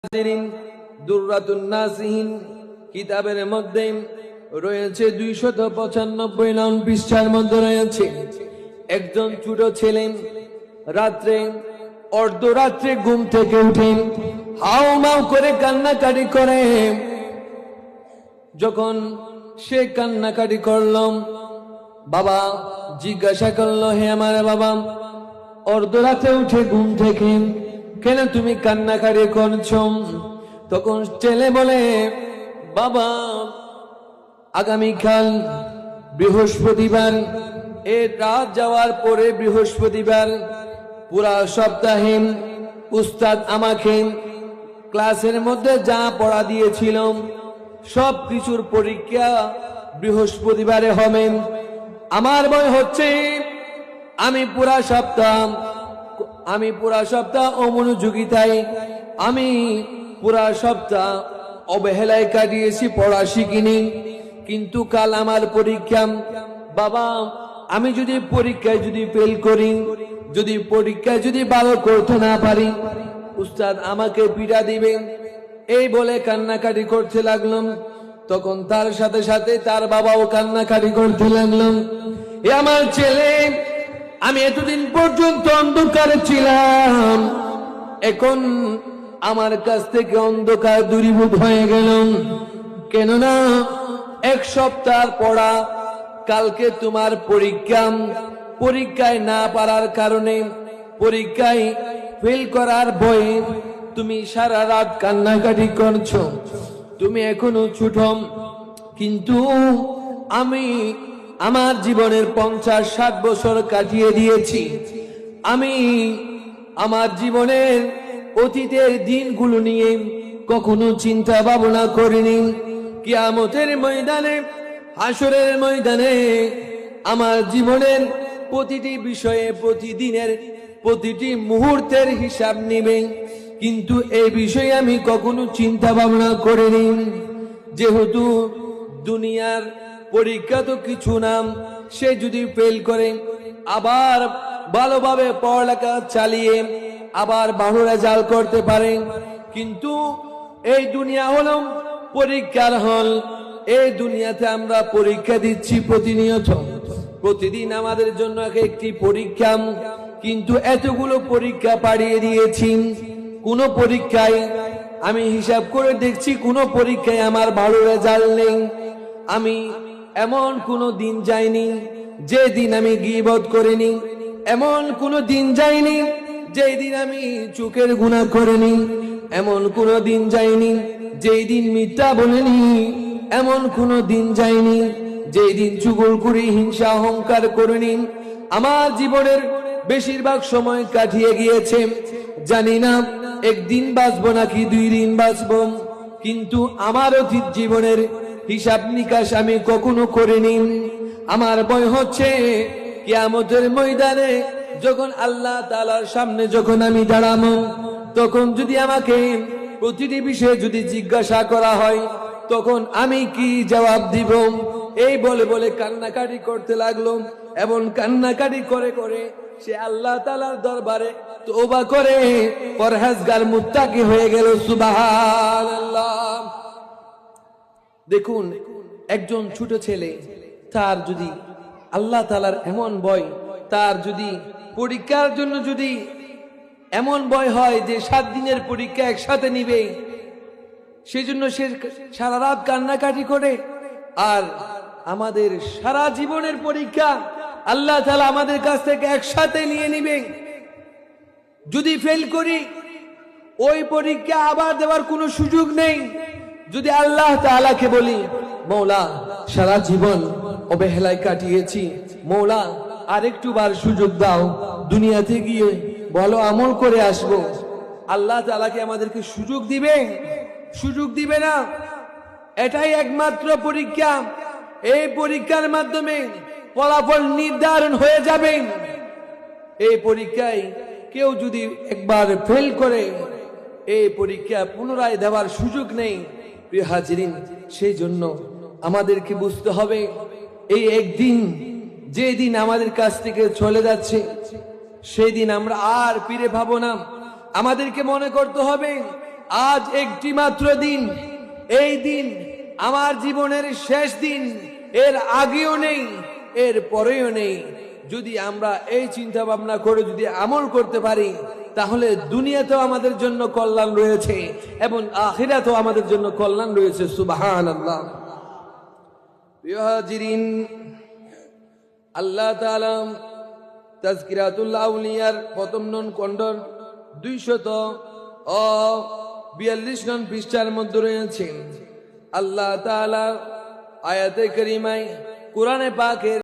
হাজিরিন, দুররাতুন নাসিহিন কিতাবের মধ্যে রয়েছে 295 নং পৃষ্ঠার মধ্যে রয়েছে একজন ছোট ছেলে রাত্রে অর্ধরাত্রে ঘুম থেকে উঠে হাউমাউ করে কান্নাকাটি করে। যখন সে কান্নাকাটি করলো, বাবা জিজ্ঞাসা করলো, হে আমার বাবা, অর্ধরাতে উঠে ঘুম থেকে কেন তুমি কান্নাকাটি করছো? তখন ছেলে বলে, বাবা আগামীকাল বৃহস্পতিবার, এই রাত যাওয়ার পরে বৃহস্পতিবার পুরা সপ্তাহে উস্তাদ আমাকে ক্লাসের মধ্যে যা পড়া দিয়েছিল সব কিছুর পরীক্ষা বৃহস্পতিবারে হবে। আমার ভয় হচ্ছে আমি পুরা সপ্তাহ অমনোযোগিতায়, আমি পুরা সপ্তাহ অবহেলায় কাটিয়েছি, পড়া শিখিনি, কিন্তু কাল আমার পরীক্ষা। বাবা আমি যদি পরীক্ষায় যদি ফেল করি, যদি পরীক্ষায় যদি ভালো করতে না পারি, উস্তাদ আমাকে পিটা দিবে। এই বলে কান্নাকাটি করতে লাগলাম। তখন তার সাথে সাথে তার বাবাও কান্নাকাটি করতে লাগলাম। এ আমার ছেলে, আমি এতদিন পর্যন্ত অন্ধকারে ছিলাম, এখন আমার কাছ থেকে অন্ধকার দূরীভূত হয়ে গেল। কেননা এক সপ্তাহ পড়া, কালকে তোমার পরীক্ষায় না পারার কারণে, পরীক্ষায় ফেল করার ভয়ে তুমি সারা রাত কান্নাকাটি করছো। তুমি এখনো ছোট, কিন্তু আমি আমার জীবনের 50-60 বছর কাটিয়ে দিয়েছি। আমি আমার জীবনের অতীতের দিনগুলো নিয়ে কখনো চিন্তা ভাবনা করিনি। কিয়ামতের ময়দানে, হাসরের ময়দানে আমার জীবনের প্রতিটি বিষয়ে, প্রতিদিনের প্রতিটি মুহূর্তের হিসাব নিবে, কিন্তু এই বিষয়ে আমি কখনো চিন্তা ভাবনা করিনি। যেহেতু দুনিয়ার পরীক্ষা তো কিছু নাম, সে যদি ফেল করে আবার ভালোভাবে পড়ালেখা চালিয়ে আবার ভালো রেজাল্ট করতে পারে, কিন্তু এই দুনিয়া হলো পরীক্ষার হল। এই দুনিয়াতে আমরা পরীক্ষা দিচ্ছি প্রতিনিয়ত, প্রতিদিন আমাদের জন্য একটি পরীক্ষা, কিন্তু এতগুলো পরীক্ষা পাড়িয়ে দিয়েছি, কোন পরীক্ষায় আমি হিসাব করে দেখছি কোন পরীক্ষায় আমার ভালো রেজাল্ট নেই। আমি এমন কোন দিন যায়নি যে দিন আমি গীবত করিনি, এমন কোন দিন যায়নি যেই দিন আমি চোখের গুনাহ করিনি, এমন কোন দিন যায়নি যেই দিন মিথ্যা বলিনি, এমন কোন দিন যায়নি যেই দিন চুগলখড়ি, হিংসা, অহংকার করিনি। আমার জীবনের বেশিরভাগ সময় কাটিয়ে গিয়েছে, জানি না একদিন বাঁচবো নাকি 2 দিন বাঁচবো, কিন্তু আমার অতীত জীবনের হিসাব নিকাশ আমি কখনো করিনি। আমার ভয় হচ্ছে কিয়ামতের ময়দানে যখন আল্লাহ তাআলার সামনে যখন আমি দাঁড়াবো, তখন যদি আমাকে প্রতিটি বিষয়ে যদি জিজ্ঞাসা করা হয়, তখন আমি কি জবাব দিব? এই বলে বলে কান্নাকাটি করতে লাগলো, এবং কান্নাকাটি করে করে সে আল্লাহ তাআলার দরবারে তওবা করে পরহেজগার মুত্তাকি হয়ে গেল। সুবহানাল্লাহ। দেখুন, একজন ছোট ছেলে, তার যদি আল্লাহ তাআলার এমন ভয়, তার যদি পরীক্ষার জন্য যদি এমন ভয় হয় যে 7 দিনের পরীক্ষা একসাথে নিবে, সেজন্য সে সারা রাত কান্নাকাটি করে। আর আমাদের সারা জীবনের পরীক্ষা আল্লাহ তাআলা আমাদের কাছ থেকে একসাথে নিয়ে নিবে। যদি ফেল করি, ওই পরীক্ষা আবার দেওয়ার কোনো সুযোগ নেই। যদি আল্লাহ তাআলাকে বলি, মওলা সারা জীবন অবহেলায় কাটিয়েছি, মওলা আরেকটু বার সুযোগ দাও, দুনিয়াতে গিয়ে ভালো আমল করে আসব, আল্লাহ তাআলাকে আমাদেরকে সুযোগ দিবে? সুযোগ দিবে না। এটাই একমাত্র পরীক্ষা। এই পরীক্ষার মাধ্যমে ফলাফল নির্ধারণ হয়ে যাবে। এই পরীক্ষায় কেউ যদি একবার ফেল করে, এই পরীক্ষা পুনরায় দেওয়ার সুযোগ নেই। প্রিয় হাজিরিন, সেই জন্য আমাদেরকে বুঝতে হবে, এই একদিন যে দিন আমাদের কাছ থেকে চলে যাচ্ছে, সেই দিন আমরা আর ফিরে পাবো না। আমাদেরকে মনে করতে হবে আজ একটি মাত্র দিন, এই দিন আমার জীবনের শেষ দিন, এর আগেও নেই, এর পরেও নেই। যদি আমরা এই চিন্তা ভাবনা করে যদি আমল করতে পারি, তাহলে দুনিয়াতেও আমাদের জন্য কল্যাণ রয়েছে এবং আখিরাতেও আমাদের জন্য কল্যাণ রয়েছে। সুবহানাল্লাহ। প্রিয় হাজিরিন, আল্লাহ তাআলা তাজকিরাতুল আউলিয়ার প্রথম নং খণ্ডের 242 নং পৃষ্ঠার মধ্যে রয়েছে আল্লাহ তাআলা আয়াতে কারিমায় কোরআনে পাকের